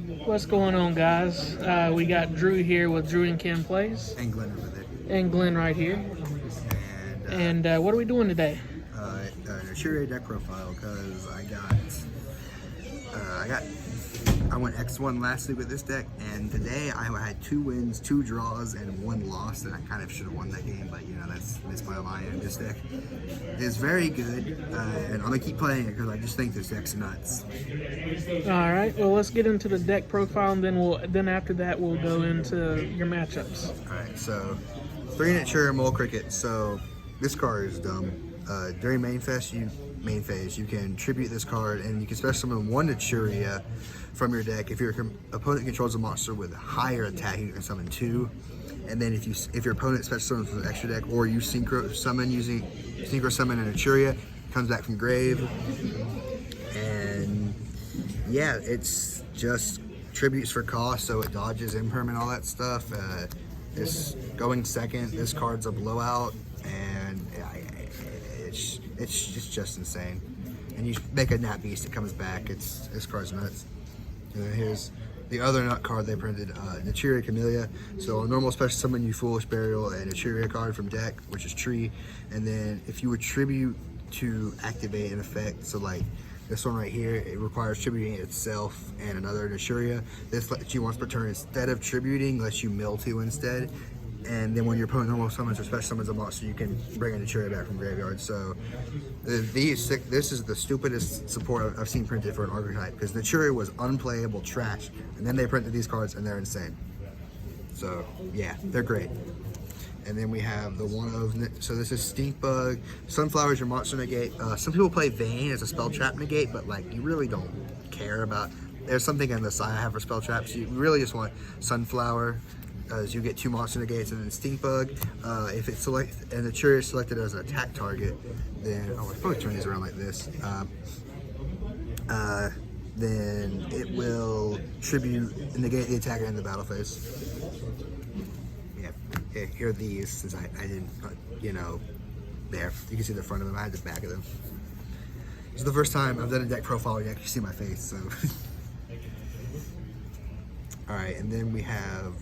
What's going on, guys? We got Drew here with Drew and Kim Plays, And Glenn over there. and Glenn right here. And what are we doing today? An Naturia deck profile because I went X1 last week with this deck, and today I had 2 wins, 2 draws, and 1 loss, and I kind of should have won that game, but you know, that's misplay on my end. This deck is very good, and I'm gonna keep playing it because I just think this deck's nuts. All right. Well, let's get into the deck profile, and then after that we'll go into your matchups. All right, so 3 Naturia Mole Cricket. So this card is dumb. During main phase, you can tribute this card, and you can special summon 1 Naturia from your deck. If your opponent controls a monster with higher attack, you can summon 2. And then if your opponent special summons with an extra deck, or you synchro summon a Naturia, it comes back from grave. And yeah, it's just tributes for cost, so it dodges imperm and all that stuff. This going second, this card's a blowout, and it's just insane. And you make a Nat Beast, it comes back. This card's nuts. And then here's the other nut card they printed, Naturia Camellia. So a normal special summon, you Foolish Burial and a Naturia card from deck, which is Tree. And then if you would tribute to activate an effect, so like this one right here, it requires tributing itself and another Naturia. This lets you once per turn, instead of tributing, lets you mill 2 instead. And then when your opponent normal summons or special summons a monster, you can bring a Naturia back from graveyard. So this is the stupidest support I've seen printed for an archetype, because Naturia was unplayable trash, and then they printed these cards and they're insane. So yeah, they're great. And then we have the one of, so this is Stink Bug. Sunflower is your monster negate. Some people play Vayne as a spell trap negate, but like you really don't care about, there's something on the side I have for spell traps. You really just want Sunflower, as you get 2 monster negates, and then Stink Bug. If it's and the Naturia is selected as an attack target, then I'll probably turn these around like this. Then it will tribute and negate the attacker in the battle phase. Yeah, here are these, since I didn't, you know, there. You can see the front of them. I had the back of them. This is the first time I've done a deck profile and you actually see my face, so. All right, and then we have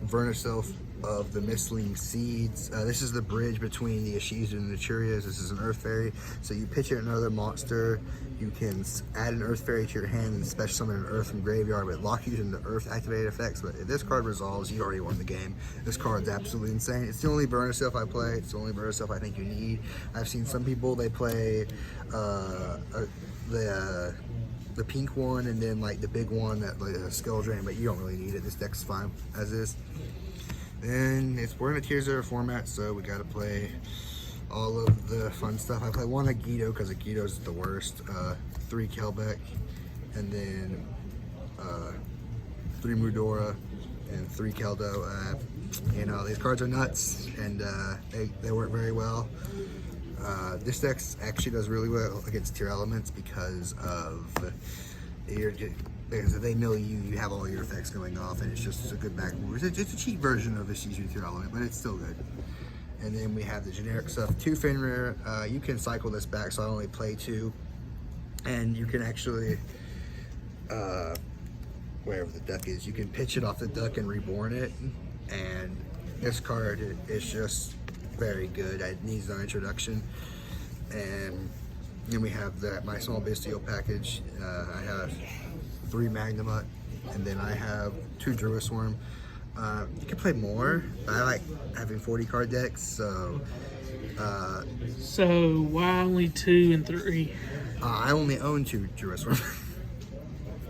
Vernisylph of the Mistling Seeds. This is the bridge between the Ishizu and the Naturias. This is an Earth Fairy. So you pitch it another monster, you can add an Earth Fairy to your hand and special summon an Earth from graveyard, but lock you into Earth activated effects. But if this card resolves, you already won the game. This card's absolutely insane. It's the only Vernisylph I play. It's the only Vernisylph I think you need. I've seen some people, they play the pink one and then like the big one that like a skill drain, but you don't really need it. This deck's fine as is. And we're in a tier 0 format, so we gotta play all of the fun stuff. I play 1 Yugioh because Yugioh's the worst. 3 Kelbeck, and then 3 Mudora and 3 Keldo. You know, these cards are nuts, and they work very well. This deck actually does really well against tier elements because if they mill you, you have all your effects going off, and it's a good back. It's a cheap version of Ishizu tier element, but it's still good. And then we have the generic stuff. 2 Fenrir. You can cycle this back, so I only play 2, and you can actually wherever the duck is, you can pitch it off the duck and reborn it. And this card is just very good. It needs no introduction. And then we have my small bestial package. I have 3 Magnamut, and then I have 2 Druisworm. You can play more, but I like having 40 card decks, so So why only 2 and 3? I only own 2 Druisworm,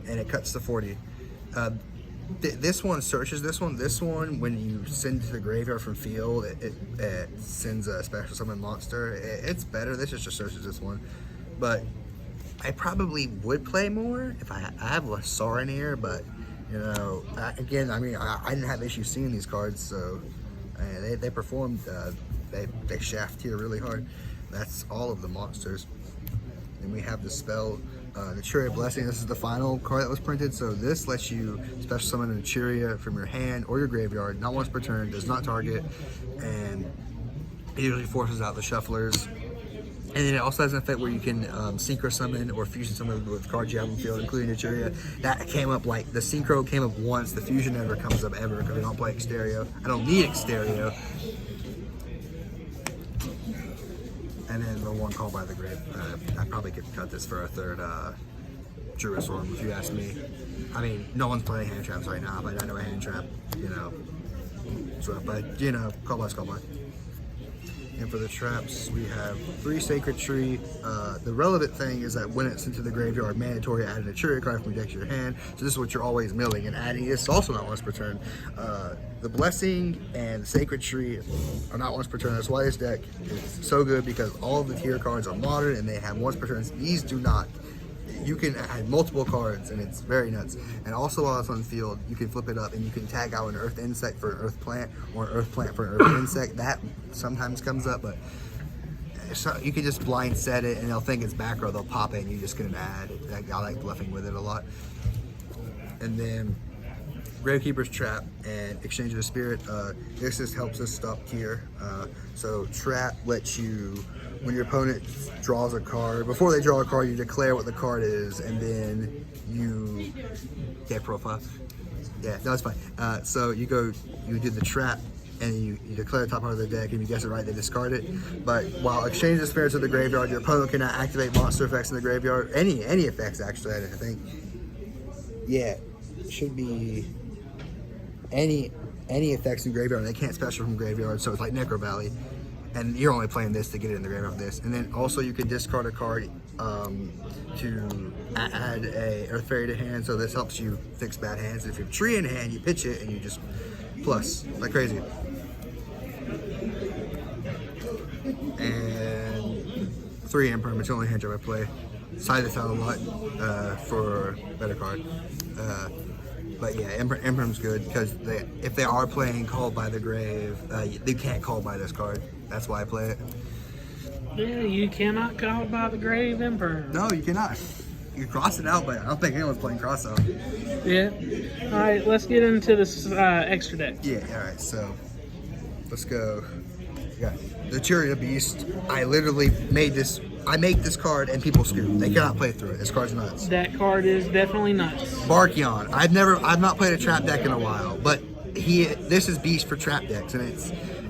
and it cuts to 40. This one searches this one. This one, when you send to the graveyard from field, it sends a special summon monster. It's better. This just searches this one. But I probably would play more if I have a Saronir, but you know, I didn't have issues seeing these cards, so they performed. They shaft tier really hard. That's all of the monsters. And we have the spell Naturia Blessing. This is the final card that was printed, so this lets you special summon a Naturia from your hand or your graveyard, not once per turn, does not target, and it usually forces out the shufflers. And then it also has an effect where you can synchro summon or fusion summon with cards you have in the field, including Naturia. That came up like the synchro came up once. The fusion never comes up ever because I don't play Exterio. I don't need Exterio. And then the one called by the grave. I probably could cut this for a third Jerusalem if you ask me. I mean, no one's playing hand traps right now, but I know a hand trap, you know. So, but you know, call by. And for the traps, we have 3 Sacred Tree. The relevant thing is that when it's into the graveyard, mandatory add a Naturia card from your deck to your hand. So this is what you're always milling and adding. It's also not once per turn. The Blessing and the Sacred Tree are not once per turn. That's why this deck is so good, because all of the tier cards are modern and they have once per turn. These do not. You can add multiple cards and it's very nuts. And also while it's on the field, you can flip it up and you can tag out an Earth Insect for an Earth Plant or an Earth Plant for an Earth Insect. That sometimes comes up, but so you can just blind set it and they'll think it's back row, they'll pop it and you just get an ad. I like bluffing with it a lot. And then Gravekeeper's Trap and Exchange of the Spirit. This just helps us stop tier. So Trap lets you, when your opponent draws a card, before they draw a card, you declare what the card is, and then you get profile. Yeah, no, it's fine. So you do the trap, and you declare the top part of the deck, and you guess it right, they discard it. But while Exchange the Spirits of the graveyard, your opponent cannot activate monster effects in the graveyard. Any effects, actually, I think. Yeah, it should be any effects in graveyard. They can't special from graveyard, so it's like Necro Valley. And you're only playing this to get it in the graveyard of this. And then also you could discard a card to add a Earth Fairy to hand, so this helps you fix bad hands. If you have Tree in hand, you pitch it and you just plus like crazy. And 3 Emperor, it's the only hand job I play. Side this out a lot for a better card. But yeah, Emperor's good because if they are playing Called by the Grave, they can't call by this card. That's why I play it. Yeah, you cannot call by the Grave Emperor. No, you cannot. You cross it out, but I don't think anyone's playing cross out. Yeah. All right, let's get into this extra deck. Yeah, all right, so let's go. Yeah, the Naturia Beast. I literally made this. I make this card and people scoop. They cannot play through it. This card's nuts. That card is definitely nuts. Barkion. I've not played a trap deck in a while, but this is Beast for trap decks, and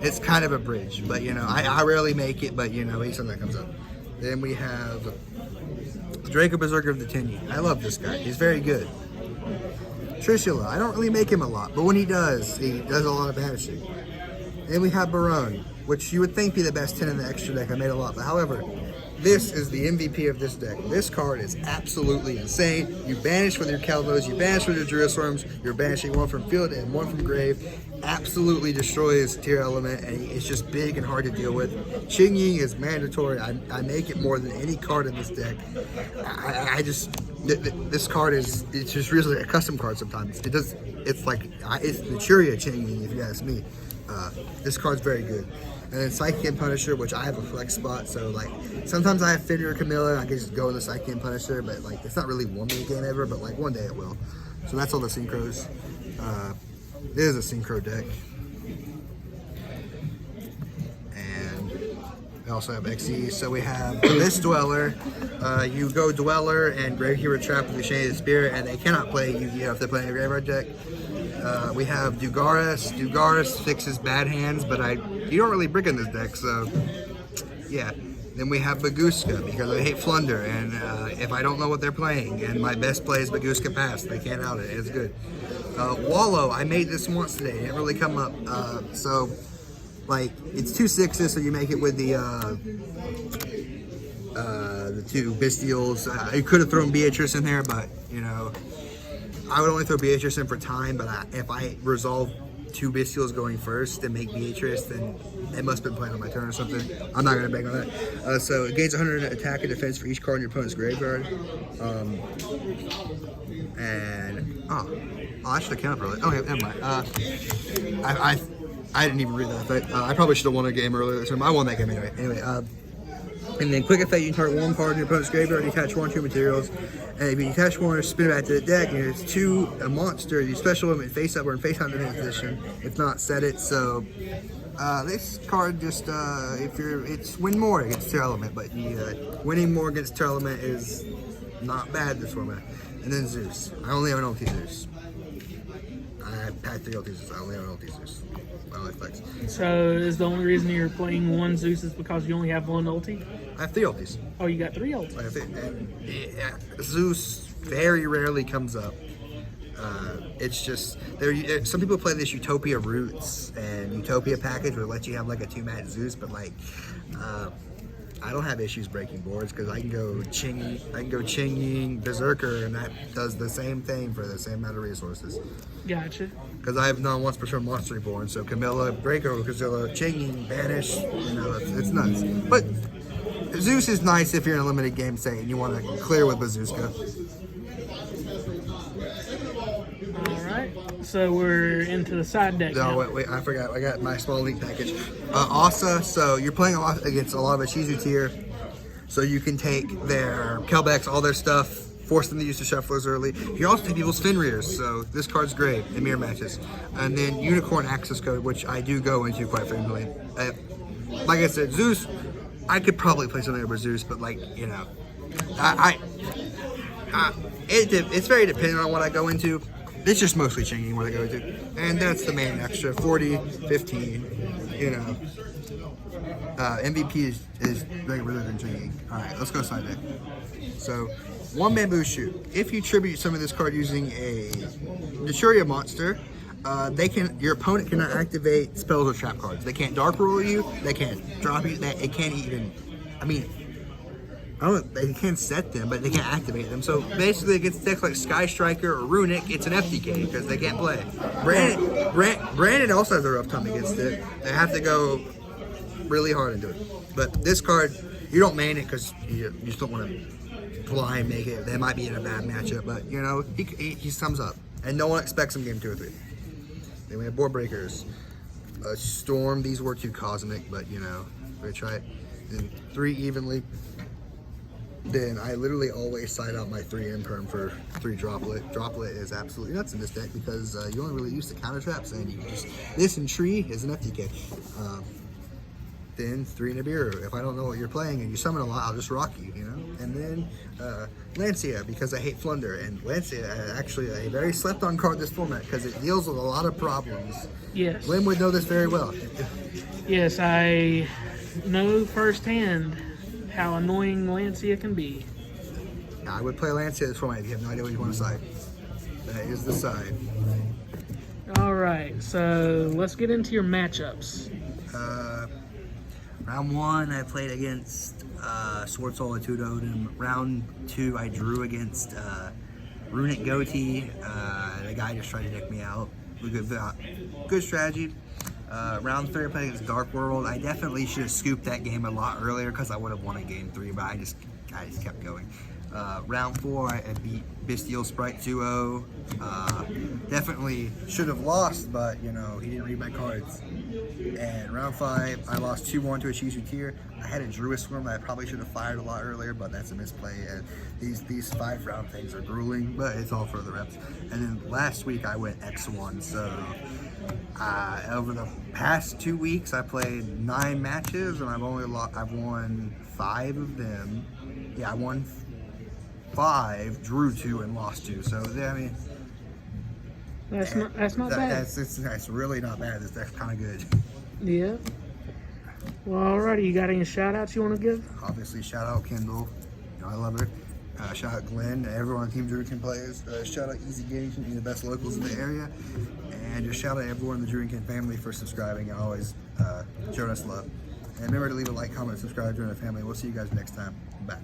it's kind of a bridge. But you know, I rarely make it, but you know, he's something that comes up. Then we have Draco Berserker of the Tenyi. I love this guy. He's very good. Trishula. I don't really make him a lot, but when he does a lot of banishing. Then we have Barone, which you would think be the best 10 in the extra deck. I made a lot, but however, this is the MVP of this deck. This card is absolutely insane. You banish with your Calvos, you banish with your Jerusalem's, you're banishing 1 from field and 1 from grave. Absolutely destroys tier element, and it's just big and hard to deal with. Ching Ying is mandatory. I make it more than any card in this deck. This card it's just really a custom card sometimes. It's Naturia Ching Ying, if you ask me. This card's very good. And then Psychic and Punisher, which I have a flex spot, so like sometimes I have Fidder or Camilla, and I can just go in the Psychic and Punisher, but like it's not really won me a game ever, but like one day it will. So that's all the synchros. This is a synchro deck. And we also have XE. So we have this Dweller, Yugioh Dweller, and Gravekeeper Trap with the Shade of the Spirit, and they cannot play Yugioh if they're playing a graveyard deck. We have Dugaris. Dugaris fixes bad hands, but you don't really brick in this deck, so yeah. Then we have Baguska, because I hate Flunder, and if I don't know what they're playing, and my best play is Baguska Pass, they can't out it, it's good. Wallow, I made this once today, it didn't really come up, so like, it's 2 6s, so you make it with the 2 Bestials. You could have thrown Beatrice in there, but you know, I would only throw Beatrice in for time, but if I resolve 2 Bestials going first and make Beatrice, then it must have been playing on my turn or something. I'm not going to beg on that. So it gains 100 attack and defense for each card in your opponent's graveyard. I should have counted earlier. Okay, never mind. I didn't even read that. I probably should have won a game earlier this time. I won that game anyway. And then quick effect, you can target 1 card in your opponent's graveyard, you attach 1 or 2 materials. And if you attach 1 or spin it back to the deck, and it's 2, a monster, you special them in face up or in face down defense position. If not, set it. So This card just it's win more against tier element, but winning more against tier element is not bad this format. And then Zeus. I only have an ulti Zeus. I had 3 ulti Zeus. I only have an ulti Zeus. My only flex. So is the only reason you're playing one Zeus is because you only have one ulti? I have 3 ultis. Oh, you got 3 ultis. I have Zeus very rarely comes up. It's just some people play this Utopia Roots and Utopia package where it lets you have like a 2-mat Zeus, but like I don't have issues breaking boards because I can go Chinging Berserker, and that does the same thing for the same amount of resources. Gotcha. Because I have non-once per turn monster reborn, so Camilla, Breaker, Kazilla, Chinging, Banish, it's nuts. But Zeus is nice if you're in a limited game setting and you want to clear with Bazooka. Alright, so we're into the side deck now. No, wait, I forgot. I got my small link package. Asa, so you're playing a lot against a lot of Ishizu tier, so you can take their Kelbecks, all their stuff, force them to use the shufflers early. You can also take people's Fenrir's, so this card's great in mirror matches. And then Unicorn Access Code, which I do go into quite frequently. Like I said, Zeus, I could probably play something over Zeus, but like, you know, it's very dependent on what I go into. It's just mostly Chinging what I go into. And that's the main extra, 40, 15, you know. MVP is rather than Chinging. Alright, let's go side deck. So, 1 Bamboo Shoot. If you tribute some of this card using a Naturia monster, your opponent cannot activate spells or trap cards. They can't Dark Roll you, they can't drop you, it can't even, they can't set them, but they can't activate them. So basically against decks like Sky Striker or Runic, it's an FTK because they can't play. Brandon also has a rough time against it. They have to go really hard into it. But this card, you don't main it because you just don't want to blind make it. They might be in a bad matchup, but you know, he sums up. And no one expects him game 2 or 3. Then we have Board Breakers. Storm, these were 2 Cosmic, but you know, we try it. Then 3 evenly. Then I literally always side out my 3 Imperm for 3 Droplet. Droplet is absolutely nuts in this deck because you only really use the counter traps, and you can just this and Tree is an FTK. Then 3 Nibiru. If I don't know what you're playing and you summon a lot, I'll just rock you, you know. And then Lancia because I hate Flunder, and Lancia actually a very slept on card this format because it deals with a lot of problems. Yes. Lynn would know this very well. Yes, I know firsthand how annoying Lancia can be. I would play Lancia this format if you have no idea what you want to side. That is the side. Alright, so let's get into your matchups. Round 1, I played against Sword Soul and Tudodum. Round 2, I drew against Runic Goatee. The guy just tried to dick me out. Good strategy. Round 3, I played against Dark World. I definitely should have scooped that game a lot earlier because I would have won in game 3, but I just kept going. Round 4, I beat Bestial Sprite 2-0. Definitely should have lost, but you know, he didn't read my cards. And round 5, I lost 2-1 to a Ishizu tier. I had a Druid Swarm that I probably should have fired a lot earlier, but that's a misplay. And these 5 round things are grueling, but it's all for the reps. And then last week I went X1, so over the past 2 weeks I played 9 matches, and I've won 5 of them. Yeah, I won 5, drew 2, and lost 2. So I mean, that's not bad. That's really not bad. That's kind of good. Yeah. Well, alrighty. You got any shout outs you want to give? Obviously, shout out Kendall. You know, I love her. Shout out Glenn, everyone on Team Druidkin players. Shout out Easy Games, being the best locals in the area. And just shout out everyone in the Druidkin family for subscribing and always showing us love. And remember to leave a like, comment, subscribe, join the family. We'll see you guys next time. Bye.